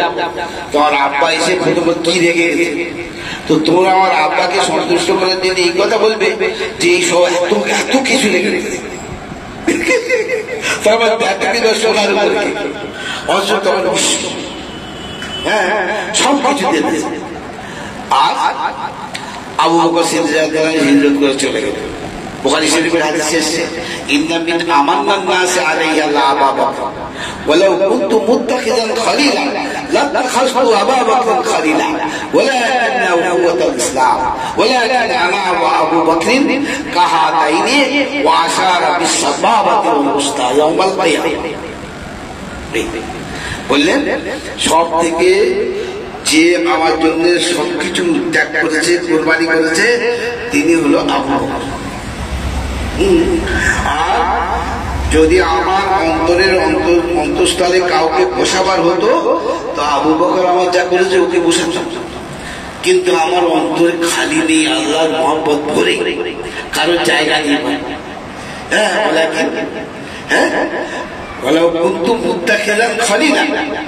তোমার আব্বা এসে প্রথম কি রেখে গেছে, তো তোমরা আমার আব্বাকে সন্তুষ্ট করার জন্য এই কথা বলবে যে এই সব এত কিছু রেখে গেছে। সব কিছু দিয়ে, আর আবু বকর সিদ্দিক রাদিয়াল্লাহু তাআলা হিজরত করে চলে গেল। বুখারী শরীফের হাদিস এসেছে, ইন্না মিন আমান্নান নাসি আলাইহি আবু বকর ওয়ালাউ কুনতু মুত্তাখিযান খলিলা লাত্তাখাযতু আবু বকর খলিলা ওয়ালাকিন্নাহু হুওয়াল ইসলাম ওয়ালাকিন আনা ওয়া আবু বকর কাহাতাইনি ওয়া আশারা বিস-সাবাবাতি ওয়াল উসতা ইয়াউমাল কিয়ামah। বললেন সব থেকে যে আমার জন্য সবকিছু ত্যাগ করেছে, কুরবানি করেছে, তিনি হলো আবু বকর। আর যদি আমার অন্তরের অন্তঃস্থলে কাউকে বসাবার হতো তো আবু বকর আমার যা করেছে ওকে বসাতাম, কিন্তু আমার অন্তরে খালি নেই, আল্লাহর মহব্বত ভরে, কারোর জায়গা নেই।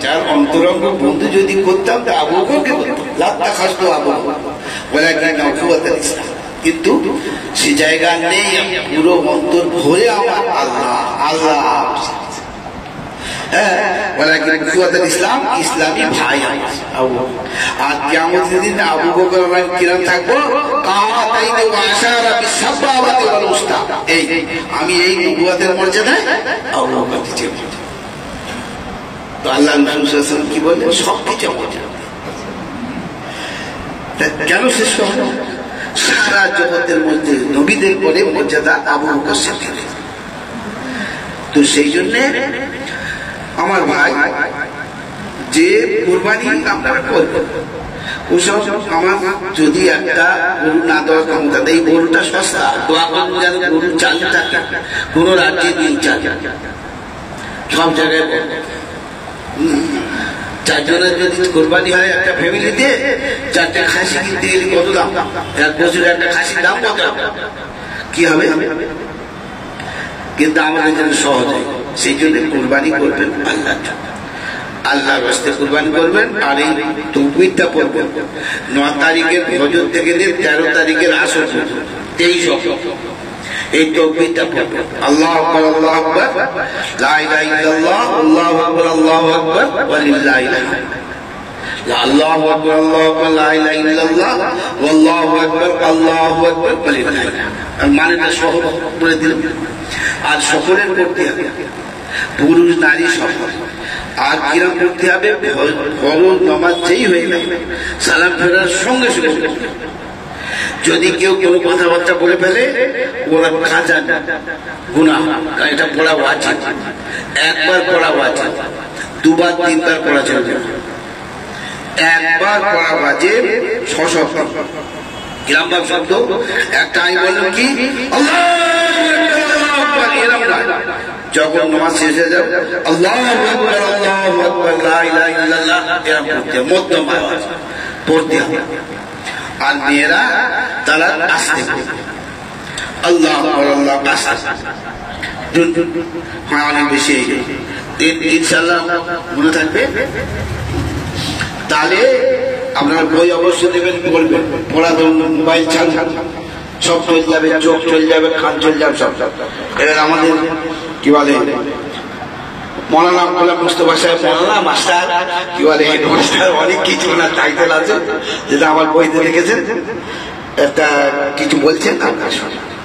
যার অন্তরঙ্গ বন্ধু যদি করতাম তা আবু বকরকে লাত্তাখাযতু আবু বকর, কিন্তু সে জায়গা নেই, পুরো অন্তর ভরে আমার আল্লাহ আল্লাহ। ইসলাম, ইসলামী ভাই। আর কিয়ামতের দিন আবু বকর আমরা কিরকম থাকবো? আমি এই নবুয়তের মর্যাদায় আবু বকরকে চেয়ে। তো আল্লাহ রাসূল সাল্লাল্লাহু আলাইহি ওয়াসাল্লাম কি বলেন? সবকিছু মর্যাদা। কেন শেষ হলো? সারা জগতের মধ্যে নবীদের পরে মর্যাদা আবু বকর সিদ্দিক। তো সেই জন্যে আমার ভাই, যে কুরবানি আপনারা করবেন, ওসব আমার যদি একটা গরু না দেওয়ার ক্ষমতা, এই গরুটা সস্তা, দোয়া করুন যেন গরু চাল থাকে, কোন রাজ্যে দিন চাল, সব জায়গায় চারজনের যদি কোরবানি হয় একটা ফ্যামিলিতে, চারটে খাসি কিনতে গেলে কত দাম? এক বছরে একটা খাসির দাম কত? কি হবে? কিন্তু আমাদের জন্য সহজ হয়, সেই জন্য কোরবানি করবেন আল্লাহর রাস্তায় কোরবানি করবেন। আর এই তাকবীরটা পড়বেন 9 তারিখের ফজর থেকে 13 তারিখের আসর পর্যন্ত, 23 এই তাকবীরটা পড়বেন। আল্লাহু আকবার, আল্লাহু আকবার, লা ইলাহা ইল্লাল্লাহ, আল্লাহু আকবার, আল্লাহু আকবার, ওয়া লিল্লাহিল হামদ। আল্লাহু আকবার, আল্লাহু আকবার, লা ইলাহা ইল্লাল্লাহ, আল্লাহু আকবার, আল্লাহু আকবার, ওয়া লিল্লাহিল হামদ। মানেটা সহজ বলে দিলাম। আর সকলের করতে হবে, পুরুষ নারী সকল। আর কিরম করতে হবে? ফরজ নামাজ যেই হয়ে গেল সালাম ফেরার সঙ্গে সঙ্গে, যদি কেউ কোনো কথাবার্তা বলে ফেলে ওরা কাজা গুনাহ, এটা পড়া ওয়াজিব। একবার পড়া ওয়াজিব, দুবার তিনবার পড়া চলবে না। একবার পড়া ওয়াজিব, 6 শব্দ। কিরম ভাব শব্দ? একটা আমি বললাম কি আল্লাহু আকবার, এরকম না। যখন নামাজ শেষ হয়ে যাবে আল্লাহু আকবার, আল্লাহু আকবার, লা ইলাহা ইল্লাল্লাহ, এরকম করতে মধ্যম আওয়াজ পড়তে হবে। আর মেয়েরা তারা আস্তে আল্লাহু আকবার, আল্লাহু আকবার, হ্যাঁ অনেক বেশি ইনশাআল্লাহ মনে থাকবে। তাহলে আপনার বই অবশ্যই নেবেন, বলবেন, পড়া মোবাইল ছাড়, সব চলে যাবে, চোখ চলে যাবে, কান চলে যাবে, সব। এবার আমাদের কি বলে মৌলানা গোলাম মুস্তফা সাহেব, মৌলানা মাস্টার কি বলে হেডমাস্টার, অনেক কিছু না টাইটেল আছে, যেটা আমার বইতে লিখেছেন। একটা কিছু বলছেন আপনার সঙ্গে।